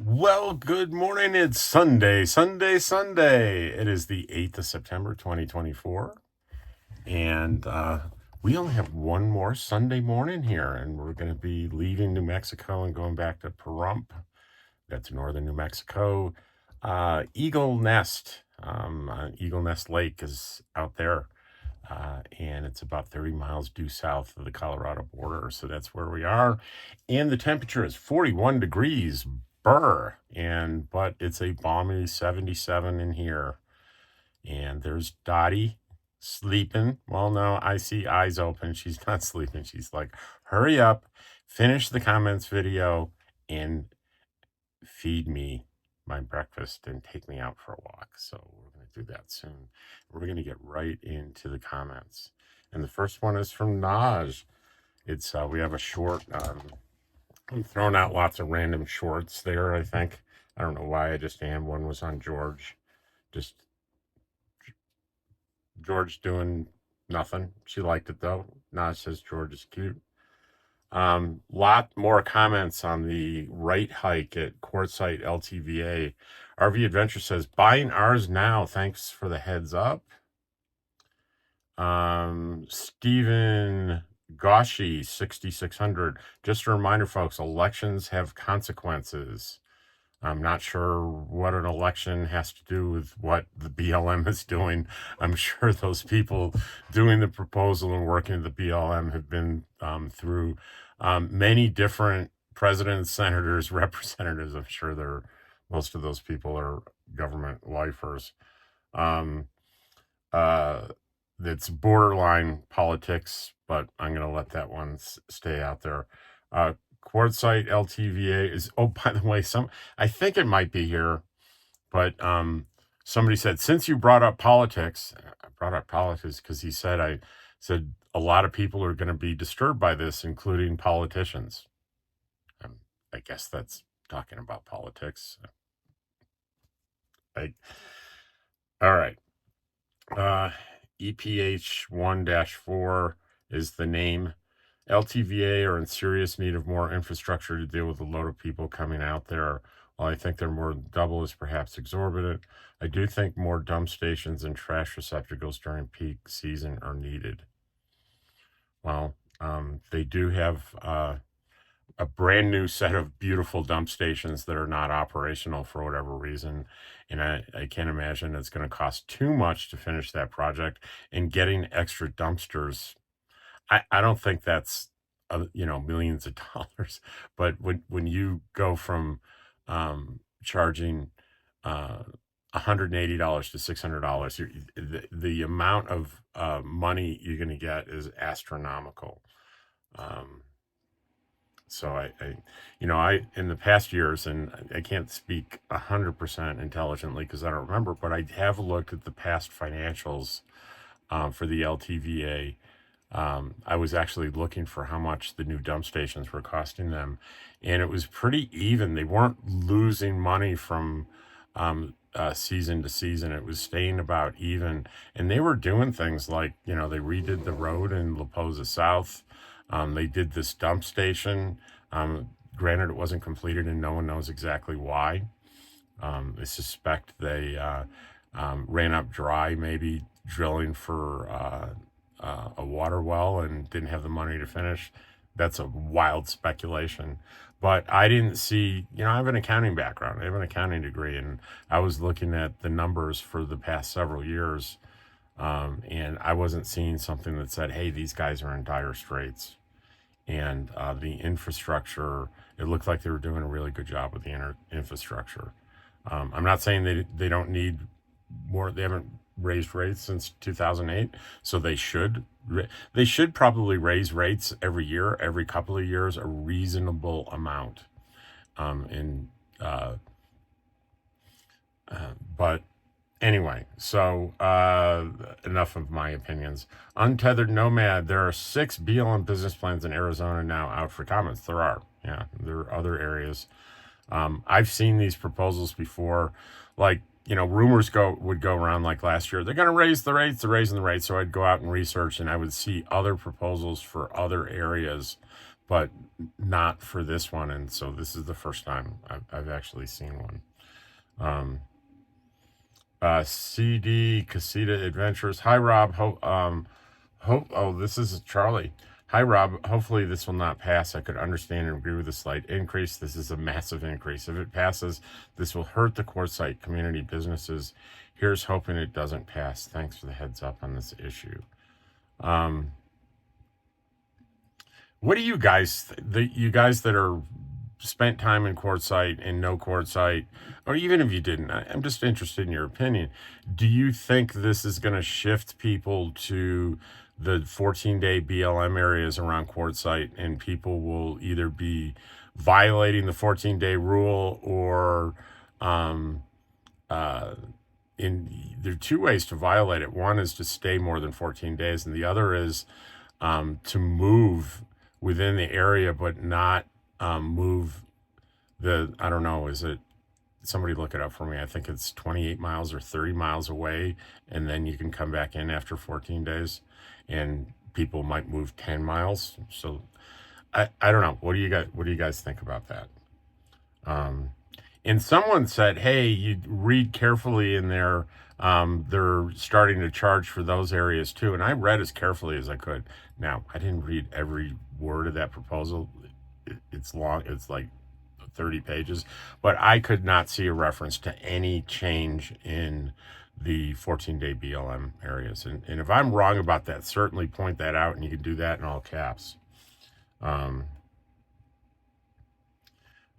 Well, good morning. It's Sunday, Sunday, Sunday. It is the 8th of September, 2024. And we only have one more Sunday morning here, and we're going to be leaving New Mexico and going back to Pahrump. That's northern New Mexico. Eagle Nest, Eagle Nest Lake is out there. And it's about 30 miles due south of the Colorado border. So that's where we are. And the temperature is 41 degrees, but it's a balmy 77 in here. And there's Dottie sleeping. Well, no, I see eyes open. She's not sleeping. She's like, hurry up, finish the comments video, and feed me my breakfast and take me out for a walk. So we're going to do that soon. We're going to get right into the comments. And the first one is from Naj. It's we have a short. I'm throwing out lots of random shorts there, I think. I don't know why I just am. One was on George. Just George doing nothing. She liked it though. Naj says George is cute. Lot more comments on the right hike at Quartzsite LTVA. RV Adventure says, buying ours now. Thanks for the heads up. Stephen Goshi, 6600. Just a reminder, folks, elections have consequences. I'm not sure what an election has to do with what the BLM is doing. I'm sure those people doing the proposal and working at the BLM have been through many different presidents, senators, representatives. I'm sure most of those people are government lifers. It's borderline politics, but I'm going to let that one stay out there. Quartzsite LTVA is, oh, by the way, I think it might be here, but somebody said, since you brought up politics, I brought up politics because I said a lot of people are going to be disturbed by this, including politicians. I guess that's talking about politics. All right. EPH 1-4 is the name. LTVA are in serious need of more infrastructure to deal with the load of people coming out there. While I think they're more than double is perhaps exorbitant, I do think more dump stations and trash receptacles during peak season are needed. Well, they do have a brand new set of beautiful dump stations that are not operational for whatever reason. And I can't imagine it's going to cost too much to finish that project. And getting extra dumpsters, I don't think that's millions of dollars. But when you go from charging $180 to $600, the amount of money you're going to get is astronomical. So I in the past years, and I can't speak 100% intelligently because I don't remember, but I have looked at the past financials for the LTVA. I was actually looking for how much the new dump stations were costing them, and it was pretty even. They weren't losing money from season to season. It was staying about even, and they were doing things like, they redid the road in La Posa South. They did this dump station. Granted, it wasn't completed, and no one knows exactly why. I suspect they ran up dry, maybe drilling for a water well and didn't have the money to finish. That's a wild speculation. But I didn't see, I have an accounting background. I have an accounting degree, and I was looking at the numbers for the past several years, and I wasn't seeing something that said, hey, these guys are in dire straits. And the infrastructure, it looked like they were doing a really good job with the infrastructure. I'm not saying they don't need more. They haven't raised rates since 2008, so they should probably raise rates every year, every couple of years, a reasonable amount. But anyway, so enough of my opinions. Untethered Nomad, there are 6 BLM business plans in Arizona now out for comments. There are other areas. I've seen these proposals before, like, rumors would go around like last year. They're going to raise the rates, they're raising the rates. So I'd go out and research, and I would see other proposals for other areas but not for this one. And so this is the first time I've actually seen one. Um, CD Casita Adventures. Hi, Rob. Hope. Oh, this is Charlie. Hi, Rob. Hopefully, this will not pass. I could understand and agree with a slight increase. This is a massive increase. If it passes, this will hurt the Quartzsite community businesses. Here's hoping it doesn't pass. Thanks for the heads up on this issue. Um, what do you guys, you guys that are spent time in Quartzsite and know Quartzsite, or even if you didn't, I'm just interested in your opinion. Do you think this is going to shift people to the 14-day BLM areas around Quartzsite, and people will either be violating the 14-day rule, or um, uh, there are two ways to violate it. One is to stay more than 14 days, and the other is to move within the area, but not move I don't know, is it, somebody look it up for me. I think it's 28 miles or 30 miles away, and then you can come back in after 14 days, and people might move 10 miles. So I don't know. What do you guys think about that? Um, and someone said, hey, you read carefully in there. They're starting to charge for those areas too. And I read as carefully as I could. Now, I didn't read every word of that proposal. It's long, it's like 30 pages, but I could not see a reference to any change in the 14-day BLM areas. And if I'm wrong about that, certainly point that out, and you can do that in all caps. Um,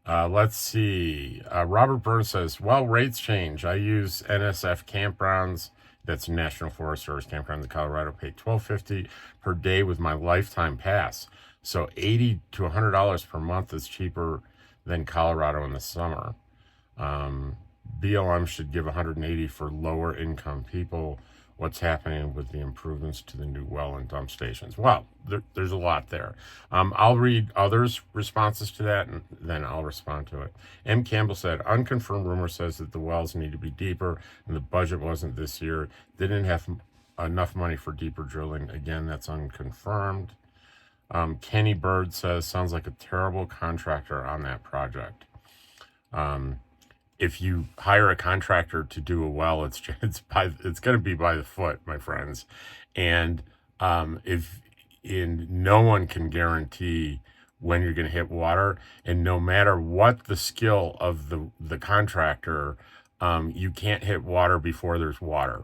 let's see. Robert Burns says, well, rates change. I use NSF campgrounds. That's National Forest Service campground in Colorado. Pay $12.50 per day with my lifetime pass. So $80 to $100 per month is cheaper than Colorado in the summer. BLM should give 180 for lower income people. What's happening with the improvements to the new well and dump stations? Well, there's a lot there. I'll read others' responses to that, and then I'll respond to it. M. Campbell said, unconfirmed rumor says that the wells need to be deeper, and the budget wasn't this year. They didn't have enough money for deeper drilling. Again, that's unconfirmed. Kenny Bird says, sounds like a terrible contractor on that project. If you hire a contractor to do a well, it's going to be by the foot, my friends. And if no one can guarantee when you're going to hit water, and no matter what the skill of the contractor, you can't hit water before there's water.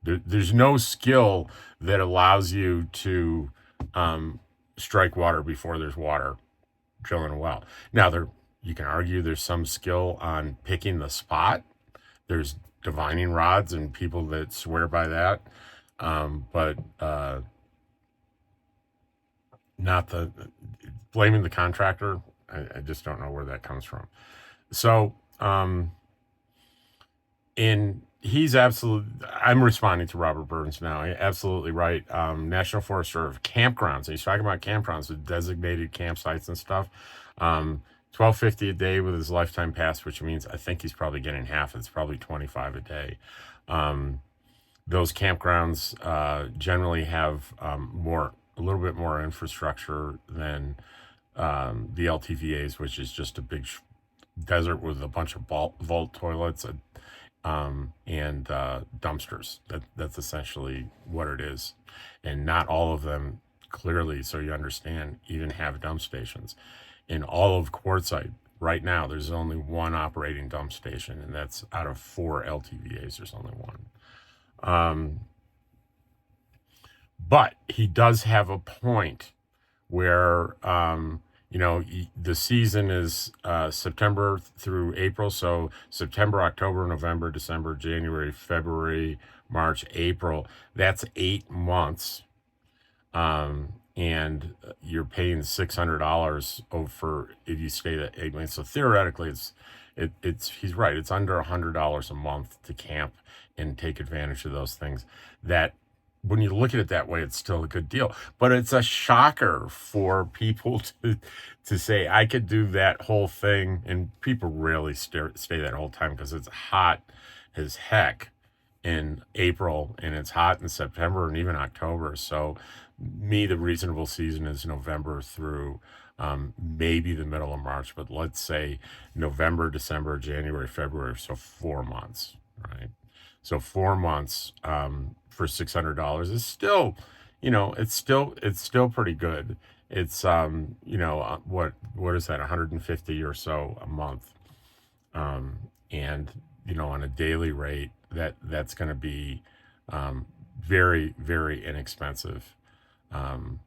There's no skill that allows you to strike water before there's water drilling a well. Now, you can argue there's some skill on picking the spot. There's divining rods and people that swear by that, but not blaming the contractor. I just don't know where that comes from. So, he's absolutely, I'm responding to Robert Burns now. Absolutely right. National Forest Service campgrounds. He's talking about campgrounds with designated campsites and stuff. $12.50 a day with his lifetime pass, which means I think he's probably getting half. It's probably $25 a day. Those campgrounds generally have a little bit more infrastructure than the LTVAs, which is just a big desert with a bunch of vault toilets and dumpsters. That's essentially what it is. And not all of them, clearly, so you understand, even have dump stations. In all of Quartzsite right now, there's only one operating dump station, and that's out of 4 LTVAs. There's only one. But he does have a point where the season is September through April. So September, October, November, December, January, February, March, April. That's 8 months. And you're paying $600 over if you stay that 8 months. So theoretically, he's right. It's under $100 a month to camp and take advantage of those things. That, when you look at it that way, it's still a good deal. But it's a shocker for people to say, I could do that whole thing. And people rarely stay that whole time because it's hot as heck in April, and it's hot in September and even October. So, the reasonable season is November through maybe the middle of March, but let's say November, December, January, February. So 4 months, right? So 4 months for $600 is still, it's still pretty good. It's what is that, 150 or so a month, and on a daily rate, that's going to be very, very inexpensive. Um,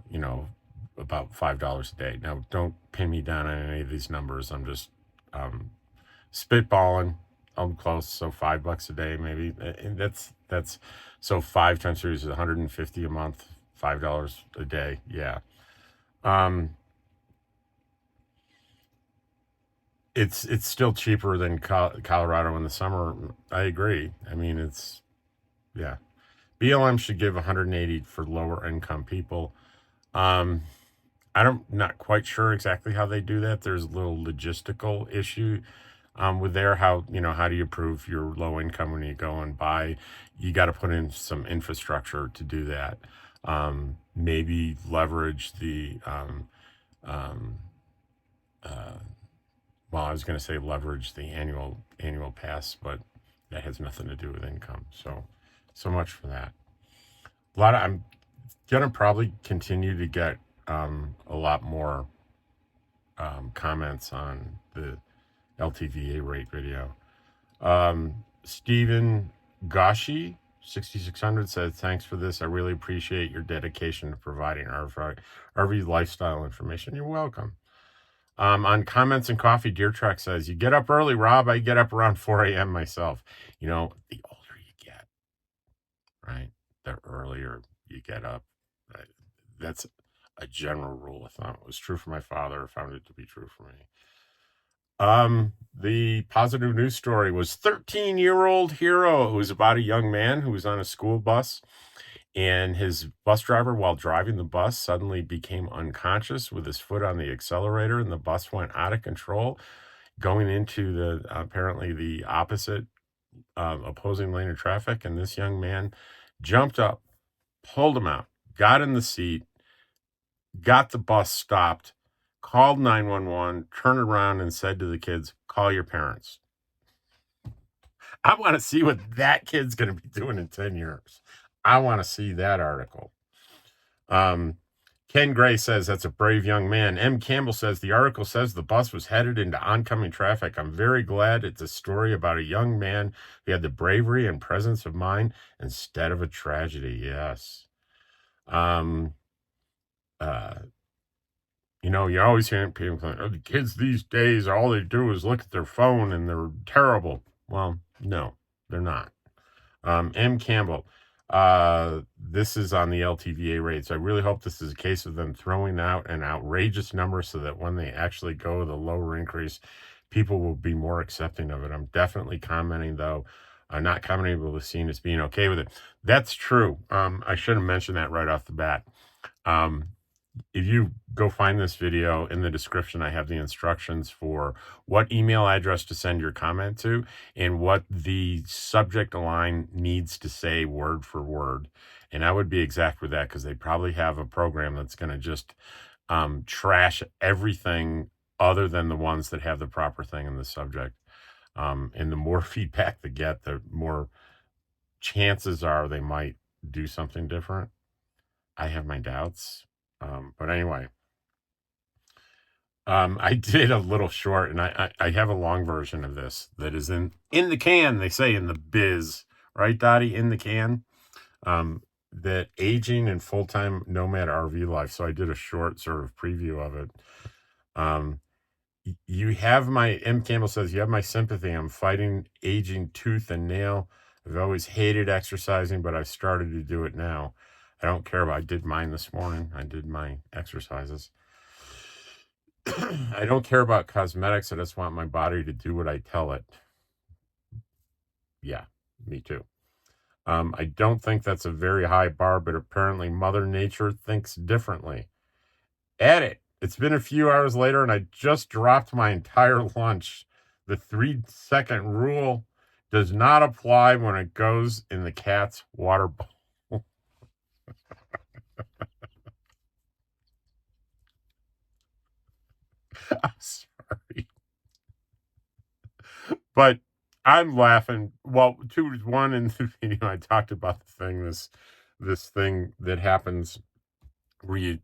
you know, about $5 a day. Now, don't pin me down on any of these numbers. I'm just um, spitballing. I'm close, so $5 a day maybe. And that's so 5 times 3 is 150 a month. $5 a day. Yeah. Um, it's still cheaper than Colorado in the summer. I agree. I mean, yeah. BLM should give 180 for lower income people. Um, I'm not quite sure exactly how they do that. There's a little logistical issue with there. How do you prove you're low income when you go and buy? You got to put in some infrastructure to do that. Maybe leverage the um, uh, well, I was going to say leverage the annual pass, but that has nothing to do with income. So much for that. I'm gonna probably continue to get a lot more comments on the LTVA rate video. Stephen Gashi 6600 said, "Thanks for this. I really appreciate your dedication to providing RV lifestyle information." You're welcome. On comments and coffee, Deer Track says, "You get up early, Rob. I get up around 4 a.m. myself." The older you get, right? The earlier you get up. Right? That's a general rule of thumb. It was true for my father. I found it to be true for me. The positive news story was 13-year-old Hero, who was about a young man who was on a school bus, and his bus driver, while driving the bus, suddenly became unconscious with his foot on the accelerator, and the bus went out of control, going into apparently the opposite opposing lane of traffic. And this young man jumped up, pulled him out, got in the seat, got the bus stopped, called 911, turned around and said to the kids, "Call your parents." I want to see what that kid's going to be doing in 10 years. I want to see that article. Ken Gray says, "That's a brave young man." M. Campbell says, "The article says the bus was headed into oncoming traffic. I'm very glad it's a story about a young man who had the bravery and presence of mind instead of a tragedy." Yes. Um, uh, you always hear people saying, "Oh, the kids these days, all they do is look at their phone and they're terrible." Well, no, they're not. M. Campbell, this is on the LTVA rates. "I really hope this is a case of them throwing out an outrageous number so that when they actually go with a lower increase, people will be more accepting of it." I'm definitely commenting, though. Not commenting, but seen as being okay with it. That's true. I should have mentioned that right off the bat. If you go find this video, in the description, I have the instructions for what email address to send your comment to and what the subject line needs to say word for word. And I would be exact with that, because they probably have a program that's going to just trash everything other than the ones that have the proper thing in the subject. And the more feedback they get, the more chances are they might do something different. I have my doubts. But anyway, I did a little short, and I have a long version of this that is in the can. They say in the biz, right, Dottie? In the can. That aging and full-time nomad RV life. So I did a short sort of preview of it. You have my, M. Campbell says, "You have my sympathy. I'm fighting aging tooth and nail. I've always hated exercising, but I've started to do it now. I don't care about, I did mine this morning. I did my exercises. I don't care about cosmetics. I just want my body to do what I tell it." Yeah, me too. I don't think that's a very high bar, but apparently Mother Nature thinks differently. At it. It's been a few hours later, and I just dropped my entire lunch. The 3-second rule does not apply when it goes in the cat's water bowl. I'm sorry. But I'm laughing. Well, one in the video I talked about this thing that happens where you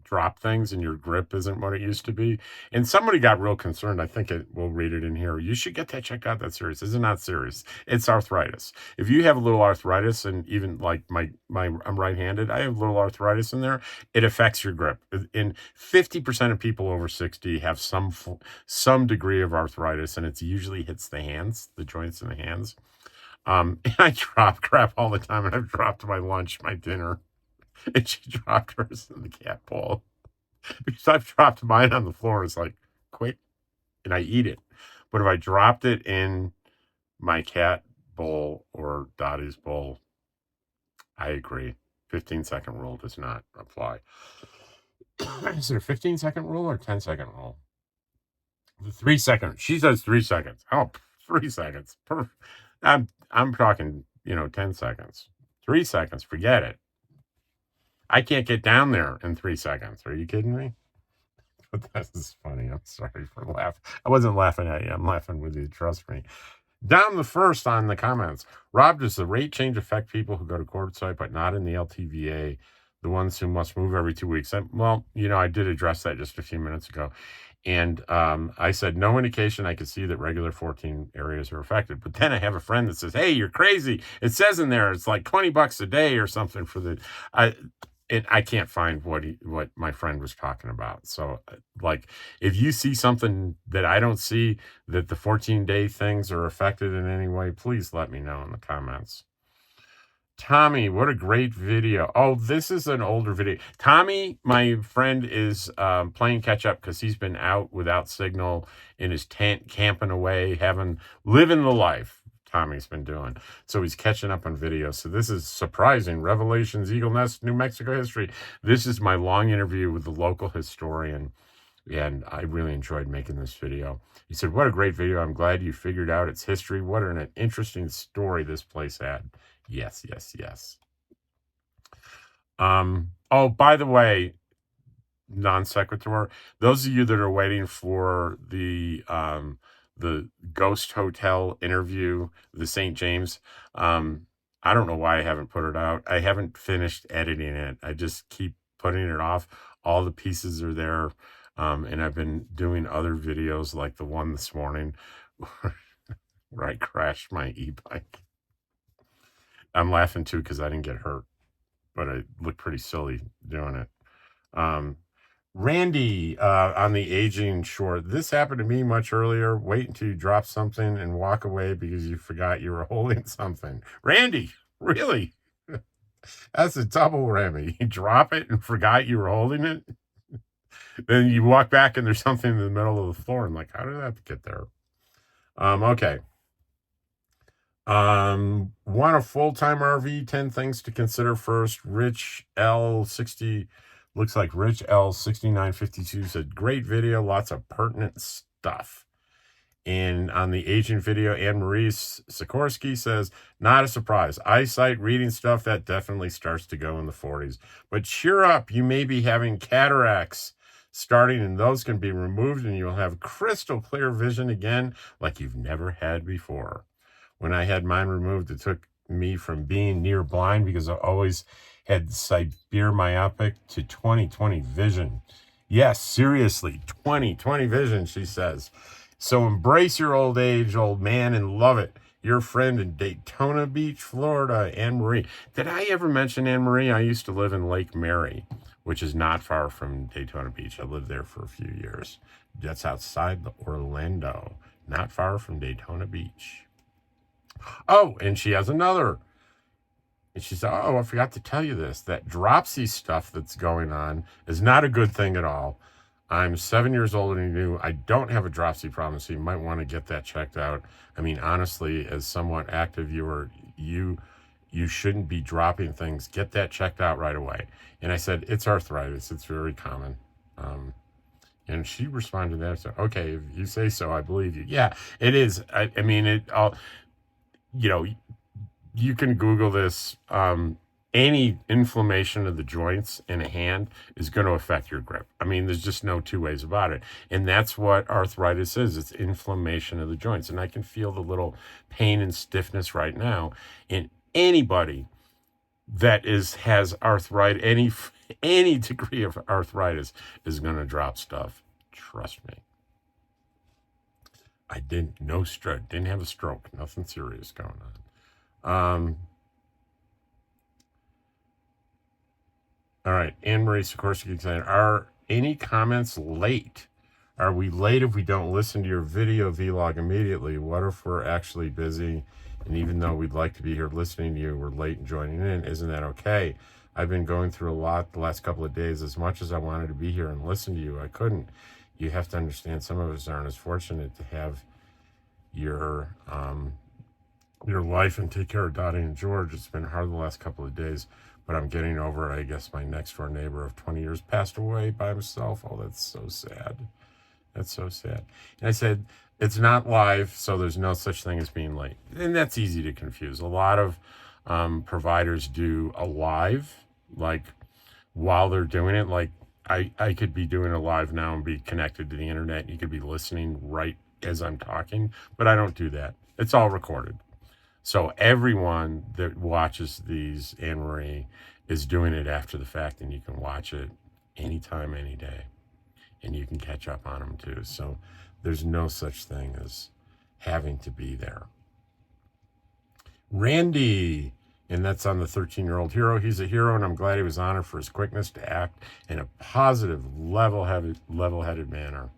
drop things and your grip isn't what it used to be. And somebody got real concerned. I think we'll read it in here. You should get that checked out. That's serious. This is not serious. It's arthritis. If you have a little arthritis, and even like I'm right-handed, I have a little arthritis in there, it affects your grip. And 50% of people over 60 have some degree of arthritis, and it usually hits the hands, the joints in the hands. And I drop crap all the time, and I've dropped my lunch, my dinner. And she dropped hers in the cat bowl. Because I've dropped mine on the floor. It's like, quick, and I eat it. But if I dropped it in my cat bowl or Dottie's bowl, I agree. 15-second rule does not apply. Is it a 15-second rule or 10-second rule? The 3-second. She says 3 seconds. Oh, 3 seconds. I'm talking, 10 seconds. 3 seconds. Forget it. I can't get down there in 3 seconds. Are you kidding me? But that is funny. I'm sorry for laughing. I wasn't laughing at you. I'm laughing with you. Trust me. Down the first on the comments. Rob, does the rate change affect people who go to quartzsite but not in the LTVA, the ones who must move every 2 weeks? I did address that just a few minutes ago. And I said, no indication I could see that regular 14 areas are affected. But then I have a friend that says, hey, you're crazy. It says in there it's like $20 a day or something for the... I can't find what my friend was talking about. So, like, if you see something that I don't see, that the 14-day things are affected in any way, please let me know in the comments. Tommy, what a great video. Oh, this is an older video. Tommy, my friend, is playing catch up because he's been out without signal in his tent, camping away, living the life. Tommy's been doing. So he's catching up on video. So this is surprising. Revelations, Eagle Nest, New Mexico history. This is my long interview with the local historian, and I really enjoyed making this video. He said, what a great video. I'm glad you figured out its history. What an interesting story this place had. Yes, yes, yes. Oh, by the way, non sequitur, those of you that are waiting for the Ghost Hotel interview, the St. James, I don't know why I haven't put it out. I haven't finished editing it. I just keep putting it off. All the pieces are there. And I've been doing other videos like the one this morning where I crashed my e-bike. I'm laughing too because I didn't get hurt, but I look pretty silly doing it. Randy on the aging short. This happened to me much earlier. Wait until you drop something and walk away because you forgot you were holding something. Randy, really? That's a double whammy. You drop it and forgot you were holding it. Then you walk back and there's something in the middle of the floor. I'm like, how did that get there? Okay. Want a full-time RV, 10 things to consider first. Rich L60, looks like Rich L6952 said, great video, lots of pertinent stuff. And on the agent video, Anne-Marie Sikorsky says, not a surprise. Eyesight, reading stuff, that definitely starts to go in the 40s. But cheer up, you may be having cataracts starting, and those can be removed, and you'll have crystal clear vision again like you've never had before. When I had mine removed, it took me from being near blind because I always had severe myopic to 20/20 vision. Yes, seriously, 20/20 vision, she says. So embrace your old age, old man, and love it. Your friend in Daytona Beach, Florida, Anne-Marie. Did I ever mention Anne-Marie? I used to live in Lake Mary, which is not far from Daytona Beach. I lived there for a few years. That's outside Orlando, not far from Daytona Beach. Oh, and she has another. And she said, oh, I forgot to tell you this. That dropsy stuff that's going on is not a good thing at all. I'm 7 years older than you. I don't have a dropsy problem, so you might want to get that checked out. I mean, honestly, as somewhat active viewer, you shouldn't be dropping things. Get that checked out right away. And I said, it's arthritis. It's very common. And she responded to that. So, okay, if you say so, I believe you. Yeah, it is. I mean, you know, you can Google this. Any inflammation of the joints in a hand is going to affect your grip. I mean, there's just no two ways about it. And that's what arthritis is. It's inflammation of the joints. And I can feel the little pain and stiffness right now. And anybody that has arthritis, any degree of arthritis, is going to drop stuff. Trust me. I didn't have a stroke, nothing serious going on. All right, Anne Marie Sikorsky saying, are any comments late? Are we late if we don't listen to your video vlog immediately? What if we're actually busy? And even though we'd like to be here listening to you, we're late in joining in. Isn't that okay? I've been going through a lot the last couple of days. As much as I wanted to be here and listen to you, I couldn't. You have to understand some of us aren't as fortunate to have your life and take care of Dottie and George. It's been hard the last couple of days, but I'm getting over it. I guess my next door neighbor of 20 years passed away by himself. Oh, that's so sad. That's so sad. And I said, it's not live, so there's no such thing as being late. And that's easy to confuse. A lot of providers do a live, like while they're doing it. Like I could be doing a live now and be connected to the internet. And you could be listening right as I'm talking, but I don't do that. It's all recorded. So everyone that watches these, Anne Marie, is doing it after the fact, and you can watch it anytime, any day, and you can catch up on them too. So there's no such thing as having to be there. Randy, and that's on the 13-year-old hero. He's a hero, and I'm glad he was honored for his quickness to act in a positive, level-headed manner.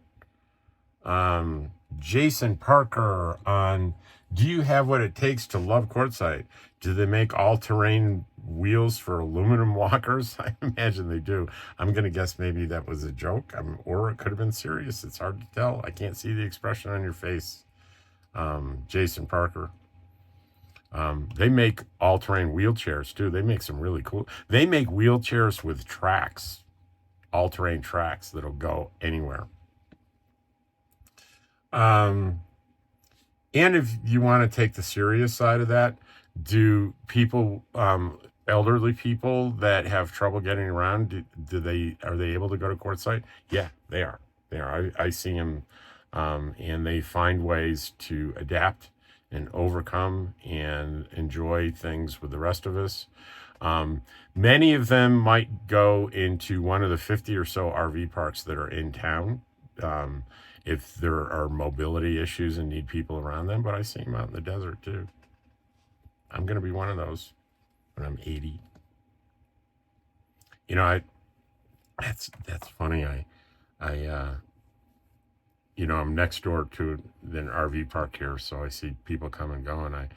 Jason Parker on, do you have what it takes to love Quartzsite? Do they make all-terrain wheels for aluminum walkers? I imagine they do. I'm going to guess maybe that was a joke, or it could have been serious. It's hard to tell. I can't see the expression on your face, Jason Parker. They make all-terrain wheelchairs, too. They make some really cool. They make wheelchairs with tracks, all-terrain tracks that'll go anywhere. And if you want to take the serious side of that, do people, elderly people that have trouble getting around, are they able to go to Quartzsite? Yeah, they are. I see them, and they find ways to adapt and overcome and enjoy things with the rest of us. Many of them might go into one of the 50 or so RV parks that are in town. If there are mobility issues and need people around them, but I see them out in the desert too. I'm going to be one of those when I'm 80. That's funny. I'm next door to an RV park here, so I see people come and go, and I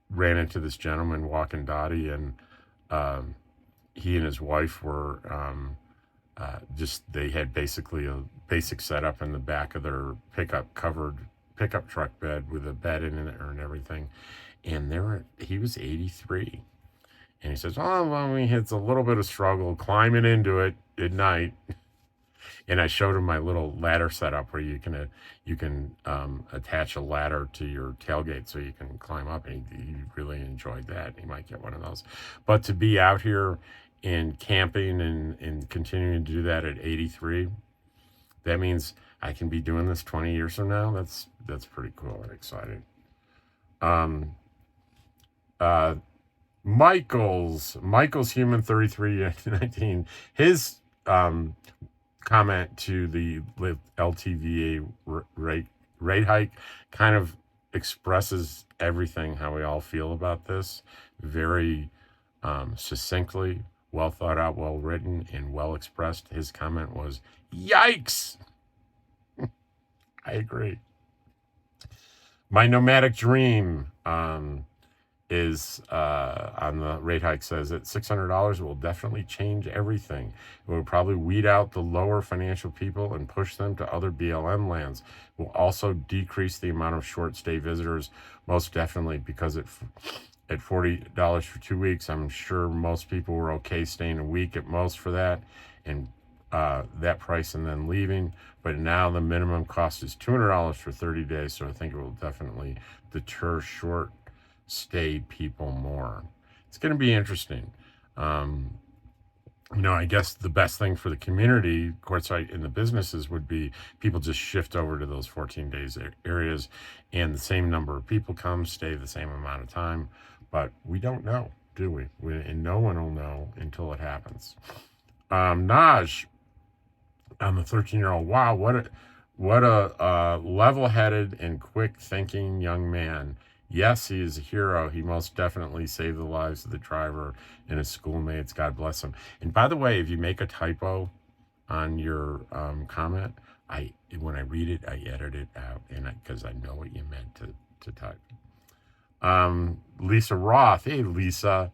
ran into this gentleman walking Dottie, and he and his wife were they had basically a basic setup in the back of their pickup truck bed with a bed in it and everything. And he was 83. And he says, oh, well, it's a little bit of struggle climbing into it at night. And I showed him my little ladder setup where you can attach a ladder to your tailgate so you can climb up. And he really enjoyed that. He might get one of those. But to be out here and camping and continuing to do that at 83, that means I can be doing this 20 years from now. That's pretty cool and exciting. Michael's Human 3319, his comment to the LTVA rate hike kind of expresses everything how we all feel about this very succinctly, well thought out, well written, and well expressed. His comment was, yikes! I agree. My nomadic dream is on the rate hike says that $600 will definitely change everything. It will probably weed out the lower financial people and push them to other BLM lands. It will also decrease the amount of short stay visitors, most definitely, because at $40 for 2 weeks, I'm sure most people were okay staying a week at most for that. And that price and then leaving. But now the minimum cost is $200 for 30 days. So I think it will definitely deter short stay people more. It's going to be interesting. Um, I guess the best thing for the community, quartzite in the businesses, would be people just shift over to those 14 days areas, and the same number of people come, stay the same amount of time. But we don't know, do we? And no one will know until it happens. Naj, on the 13-year-old. Wow, what a level-headed and quick-thinking young man. Yes, he is a hero. He most definitely saved the lives of the driver and his schoolmates. God bless him. And by the way, if you make a typo on your comment, when I read it, I edit it out, and because I know what you meant to type. Lisa Roth. Hey, Lisa.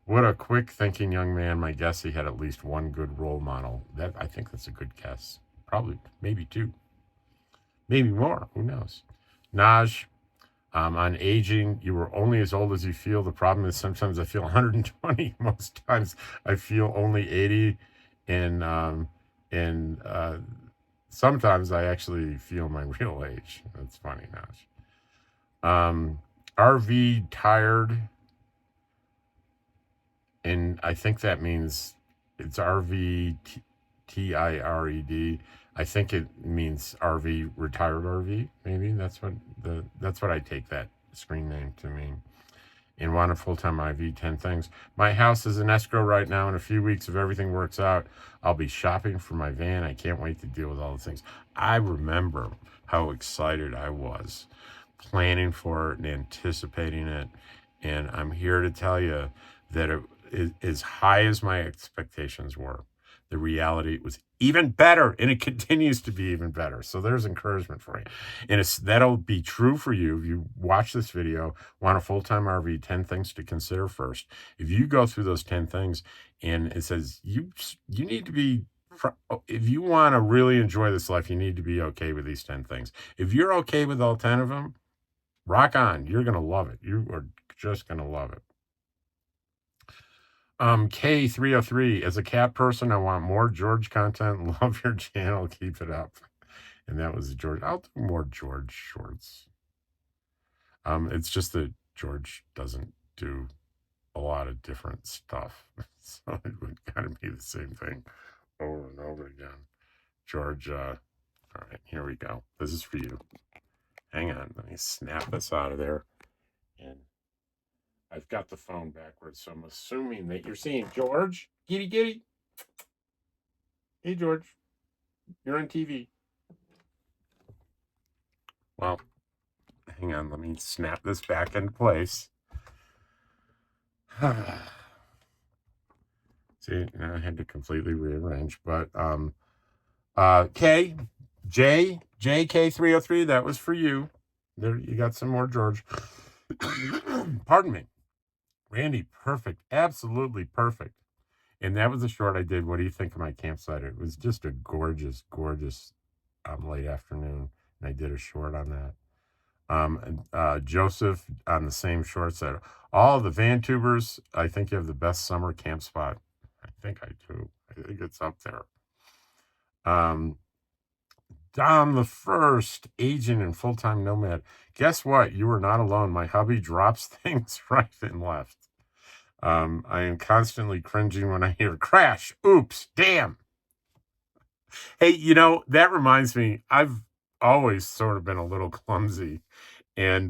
What a quick thinking young man. My guess, he had at least one good role model. I think that's a good guess. Probably, maybe two, maybe more. Who knows? Naj, on aging, you were only as old as you feel. The problem is sometimes I feel 120. Most times I feel only 80, and sometimes I actually feel my real age. That's funny, Naj. RV tired. And I think that means it's RV TIRED. I think it means RV, retired RV. Maybe that's what I take that screen name to mean. And want a full-time IV, 10 things. My house is in escrow right now. In a few weeks, if everything works out, I'll be shopping for my van. I can't wait to deal with all the things. I remember how excited I was planning for it and anticipating it. And I'm here to tell you that as high as my expectations were, the reality was even better, and it continues to be even better. So there's encouragement for you. And that'll be true for you if you watch this video, want a full-time RV, 10 things to consider first. If you go through those 10 things and it says you need to be, if you want to really enjoy this life, you need to be okay with these 10 things. If you're okay with all 10 of them, rock on. You're going to love it. You are just going to love it. K303, as a cat person, I want more George content. Love your channel. Keep it up. And that was George. I'll do more George shorts. It's just that George doesn't do a lot of different stuff. So it would kind of be the same thing over and over again. George, all right, here we go. This is for you. Hang on. Let me snap this out of there. And I've got the phone backwards, so I'm assuming that you're seeing George. Giddy. Hey, George. You're on TV. Well, hang on. Let me snap this back into place. See, I had to completely rearrange. But JK303, that was for you. There, you got some more George. Pardon me. Randy, perfect. Absolutely perfect. And that was a short I did. What do you think of my campsite? It was just a gorgeous late afternoon. And I did a short on that. Joseph on the same short said, all the van tubers, I think you have the best summer camp spot. I think I do. I think it's up there. Dom the First, agent and full-time nomad. Guess what? You are not alone. My hubby drops things right and left. I am constantly cringing when I hear crash. Oops, damn. Hey, that reminds me, I've always sort of been a little clumsy. And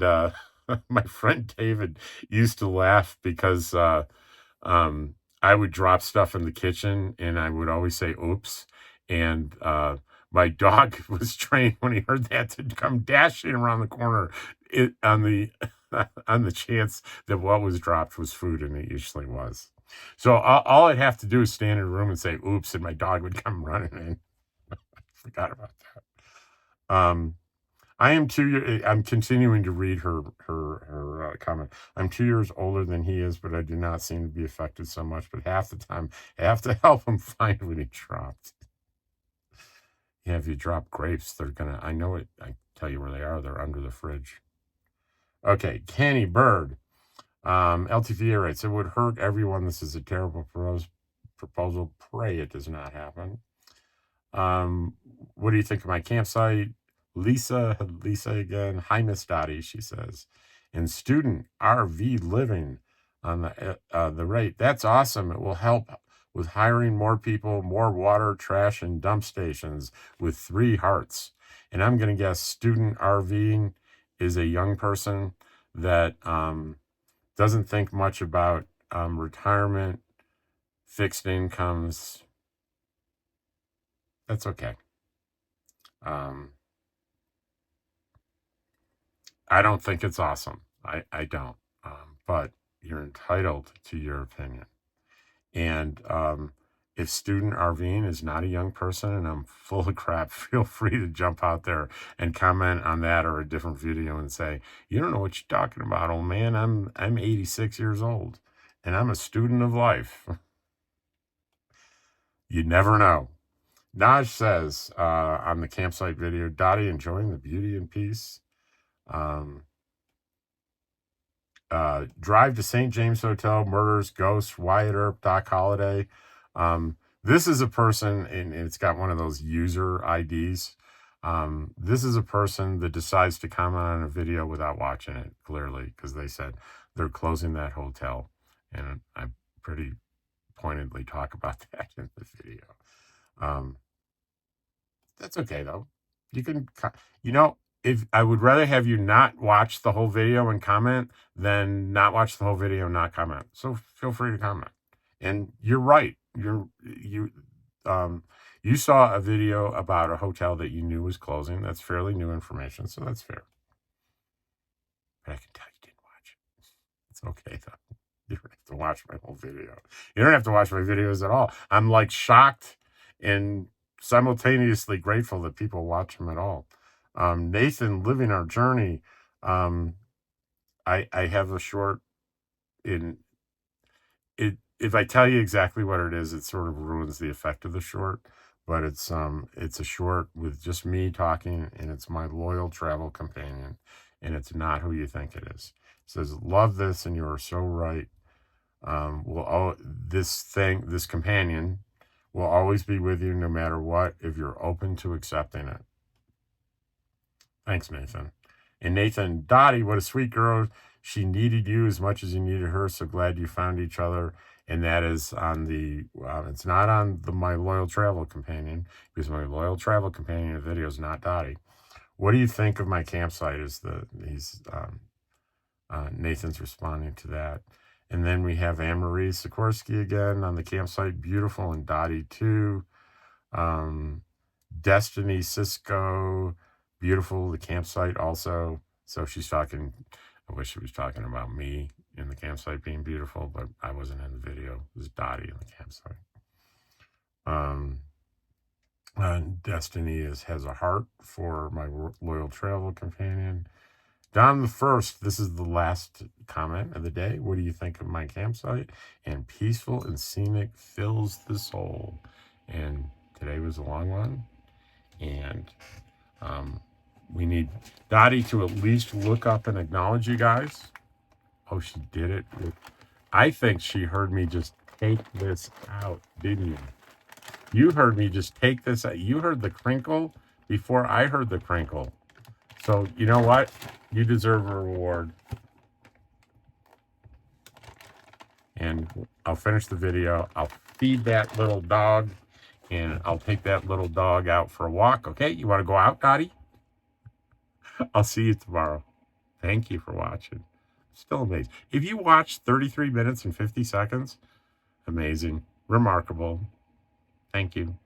my friend David used to laugh because I would drop stuff in the kitchen and I would always say oops. And my dog was trained when he heard that to come dashing around the corner on the chance that what was dropped was food, and it usually was. So all I'd have to do is stand in a room and say oops, and my dog would come running in. I forgot about that. I'm continuing to read her comment. I'm 2 years older than he is, but I do not seem to be affected so much. But half the time, I have to help him find what he dropped. Yeah, if you drop grapes, I know it. I tell you where they are. They're under the fridge. Okay, Kenny Bird. LTV writes, it would hurt everyone. This is a terrible proposal. Pray it does not happen. Um, what do you think of my campsite? Lisa again. Hi, Miss Dottie, she says. And student RV living on the rate. That's awesome. It will help with hiring more people, more water, trash, and dump stations with 3 hearts. And I'm going to guess student RVing is a young person that doesn't think much about retirement, fixed incomes. That's okay. Um, I don't think it's awesome. I don't. But you're entitled to your opinion. And if student RVing is not a young person and I'm full of crap, feel free to jump out there and comment on that or a different video and say, you don't know what you're talking about, old man. I'm 86 years old and I'm a student of life. You never know. Naj says on the campsite video, Dottie enjoying the beauty and peace. Drive to St. James Hotel, murders, ghosts, Wyatt Earp, Doc Holliday. This is a person, and it's got one of those user IDs. This is a person that decides to comment on a video without watching it, clearly, because they said they're closing that hotel. And I pretty pointedly talk about that in the video. That's okay, though. You can, if I would rather have you not watch the whole video and comment than not watch the whole video and not comment. So feel free to comment. And you're right. You saw a video about a hotel that you knew was closing. That's fairly new information, so that's fair. But I can tell you didn't watch it. It's okay though. You don't have to watch my whole video. You don't have to watch my videos at all. I'm like shocked and simultaneously grateful that people watch them at all. Nathan, living our journey. I have a short in it. If I tell you exactly what it is, it sort of ruins the effect of the short. But it's a short with just me talking, and it's my loyal travel companion, and it's not who you think it is. It says, "Love this, and you are so right. This companion will always be with you no matter what, if you're open to accepting it." Thanks, Nathan. And Nathan, Dottie, what a sweet girl. She needed you as much as you needed her. So glad you found each other. And that is on the, it's not on my loyal travel companion, because my loyal travel companion video is not Dottie. What do you think of my campsite? Nathan's responding to that. And then we have Anne-Marie Sikorsky again on the campsite. Beautiful. And Dottie too. Destiny Cisco. Beautiful, the campsite also. So she's talking, I wish she was talking about me in the campsite being beautiful, but I wasn't in the video. It was Dottie in the campsite. Destiny has a heart for my loyal travel companion. Don the First, this is the last comment of the day. What do you think of my campsite? And peaceful and scenic fills the soul. And today was a long one. And we need Dottie to at least look up and acknowledge you guys. Oh, she did it. I think she heard me just take this out, didn't you? You heard me just take this out. You heard the crinkle before I heard the crinkle. So you know what? You deserve a reward. And I'll finish the video. I'll feed that little dog, and I'll take that little dog out for a walk. Okay, you want to go out, Dottie? I'll see you tomorrow. Thank you for watching. Still amazed. If you watched 33 minutes and 50 seconds, amazing, remarkable. Thank you.